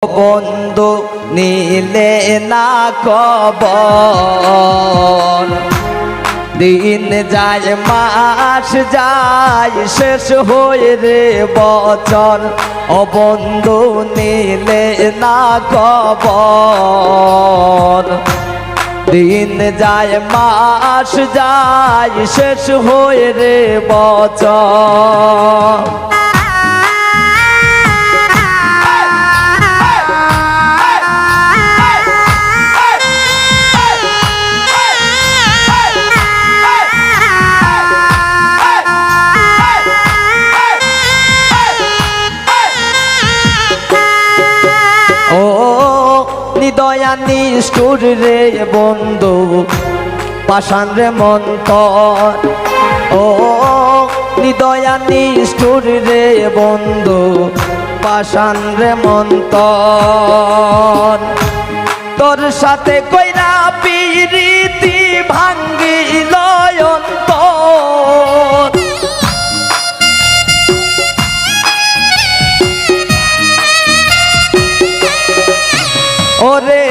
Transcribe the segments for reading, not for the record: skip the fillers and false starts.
বন্ধু নিলে না খবর, দিন যায় মাস যায় শেষ হয়ে রে বছর। ও বন্ধু নিলে না খবর, দিন যায় মাস যায় শেষ হয়ে রে বছর। দয়া নিষ্ঠুর রে বন্ধু পাষাণ রে মন্তর, ও নিদয়া নিষ্ঠুর রে বন্ধু পাষাণ রে মন্তর। তোর সাথে কইরা পিরিতি ভাঙ্গিল অন্তর, ওরে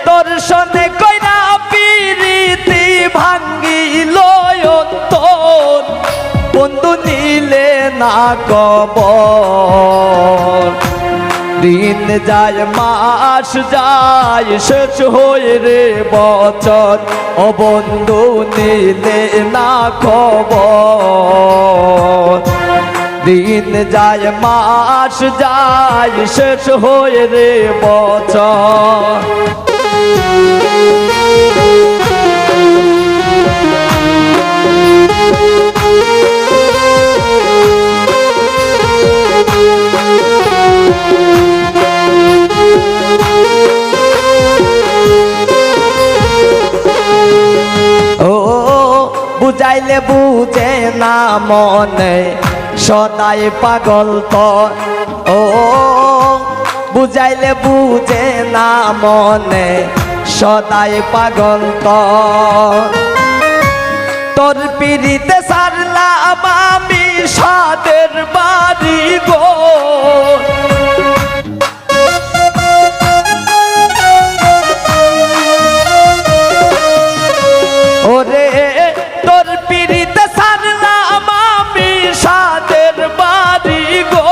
তোর সনে কইরা পিরিতি ভাঙ্গিল অন্তর। বন্ধু নিলে না খবর, দিন যায় মাস যায় শেষ হয়ে রে বছর। ও বন্ধু নিলে না খবর, দিন যায় মাস যায় শেষ হয়ে রে বছর। ও বুঝাইলে বুঝে না মনে সদাই পাগল তোর, ও বুঝাইলে বুঝে না মনে সদাই পাগল তোর। তোর পিড়িতে সারলাম আমি সাদের বাড়ি গো, ওরে তোর পিড়িতে সারলাম আমি সাদের বাড়ি গো।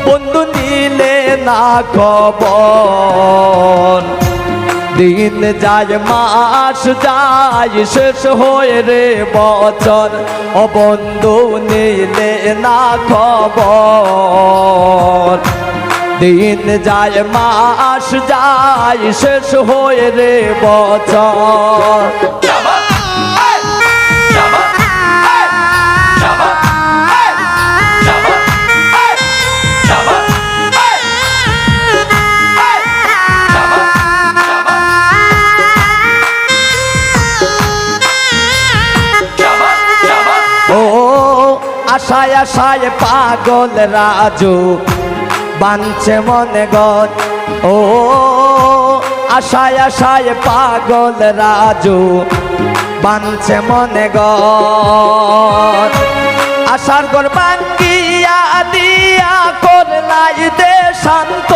বন্ধু নিলে না খবর, দিন যায় মাস যায় শেষ হয়ে রে বছর। ও বন্ধু নিলে না খবর, দিন যায় মাস যায় শেষ হয়ে রে বছর। আশায় আশায় পাগল রাজু বানছে মনে গর, ও আশায় আশায় পাগল রাজু বানছে মনে গর। আশার গর বাঙ্গিয়া দিয়া করলাই দে শান্ত,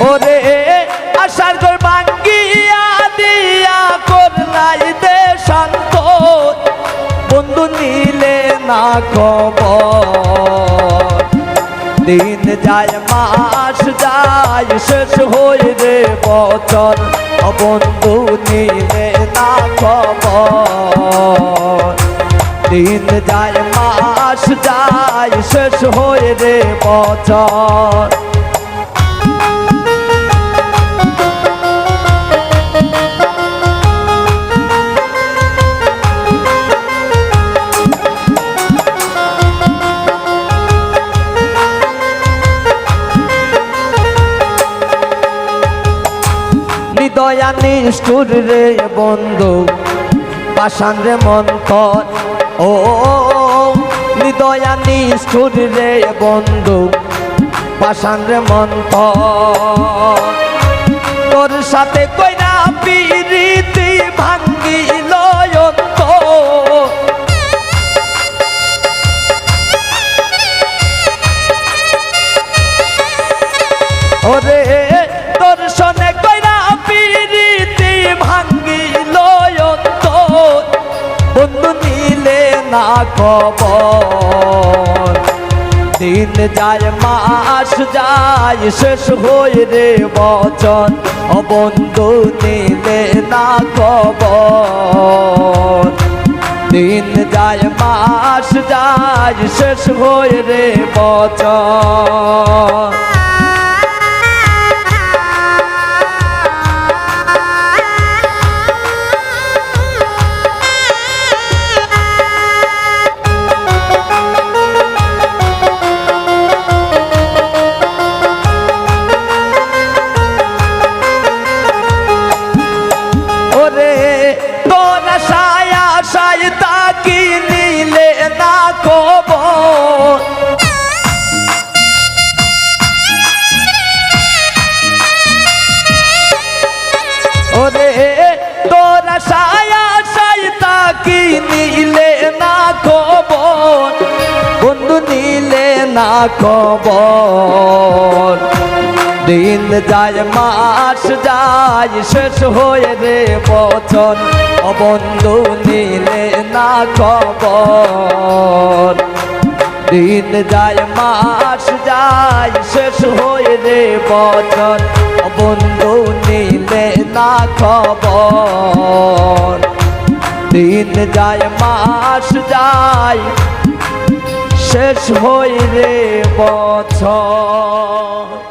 ওরে আশার গর বাঙ্গিয়া দিয়া করলাই দে শান্ত। বন্ধু নিলে না খবর, দিন যায় মাস যায় শেষ হয়ে রে বছর। বন্ধু নিলে না খবর, দিন যায় মাস যায় শেষ হয়ে রে বছর। দয়া নিষ্ঠুর রে বন্ধু পাষাণ রে মন্তর, ও নিদয়া নিষ্ঠুর রে বন্ধু পাষাণ রে মন্তর। তোর সাথে কইরা পিরিতি ভাঙ্গিল অন্তর, বন্ধু নিলে না খবর। দিন যায় মাস যায় শেষ হয়ে রে বচন, ও বন্ধু নিলে না খবর। দিন যায় মাস যায় শেষ হয়ে রে বচন। ওরে তোরা সায়া সাইতা কি নিলে না খবর। ওরে তোরা সায়া সাইতা কি নিলে না খবর, বন্ধু নিলে না খবর। দিন যায় মাস যায় শেষ হয়ে রে বচন, ও বন্ধু নিলে না খবর। দিন যায় মাস যায় শেষ হয়ে রে বচন, ও বন্ধু নিলে না খবর। দিন যায় মাস যায় শেষ হয়ে রে বছর।